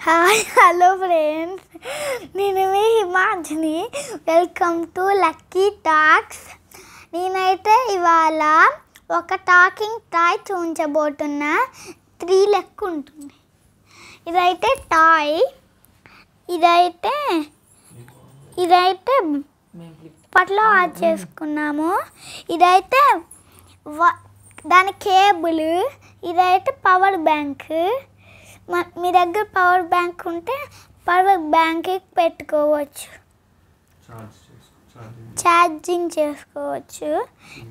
Hi hello friends, నేను మీ Himanjani. Welcome to lucky talks. నేనైతే ఇవాళ ఒక టాకింగ్ టాయ్ చూపించబోతున్నా. 3 లెక్క ఉంటుంది. ఇదైతే టాయ్, ఇదైతే పట్లో యాడ్ చేసుకున్నాము. ఇదైతే దాని కేబుల్, ఇదైతే పవర్ బ్యాంక్. మీ దగ్గర పవర్ బ్యాంక్ ఉంటే పవర్ బ్యాంక్కి పెట్టుకోవచ్చు, ఛార్జింగ్ చేసుకోవచ్చు.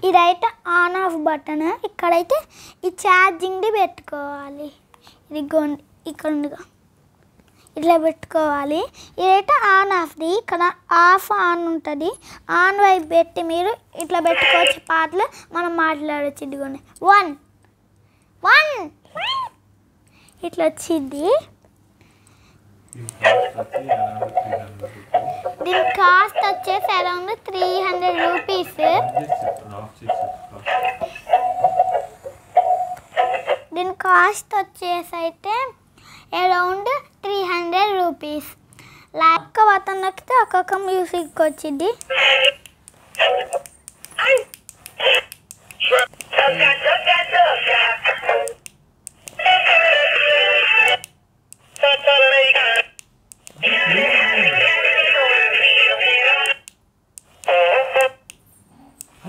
ఇదైతే ఆన్ ఆఫ్ బటన్. ఇక్కడైతే ఈ ఛార్జింగ్ది పెట్టుకోవాలి. ఇది ఇక్కడ ఉందిగా, ఇట్లా పెట్టుకోవాలి. ఇదైతే ఆన్ ఆఫ్ది. ఇక్కడ ఆఫ్ ఆన్ ఉంటుంది. ఆన్ వైపు పెట్టి మీరు ఇట్లా పెట్టుకోవచ్చు. పాటలు మనం మాట్లాడచ్చు. ఇదిగోండి 1 ఇట్లా వచ్చింది. దీని కాస్ట్ వచ్చేసి అరౌండ్ 300 రూపీస్. దీని కాస్ట్ వచ్చేసి అయితే అరౌండ్ 300 రూపీస్. ఒక్క బటన్ నొక్కితే ఒక్కొక్క మ్యూజిక్ వచ్చింది.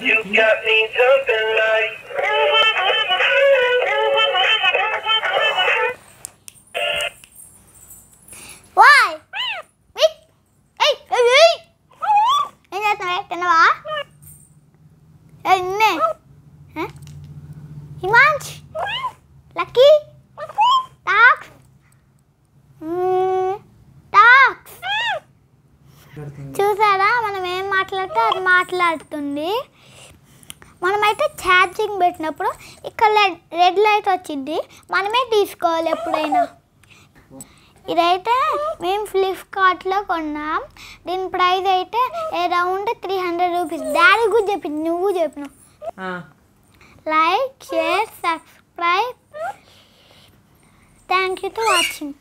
You got me jumping like Why? Wait. Hey. ఏం చేస్తున్నావే? తిన్నవా? నిన్నే హిమాంష్, లక్కీ టాక్స్ చూసారా? మనం ఏం మాట్లాడితే అది మాట్లాడుతుంది. మనమైతే ఛార్జింగ్ పెట్టినప్పుడు ఇక్కడ రెడ్ లైట్ వచ్చింది. మనమే తీసుకోవాలి ఎప్పుడైనా. ఇదైతే మేము ఫ్లిప్కార్ట్లో కొన్నాం. దీని ప్రైస్ అయితే అరౌండ్ 300 రూపీస్. డాడీ కూడా చెప్పింది, నువ్వు చెప్పినావు. Like, share, subscribe. Thank you to watching.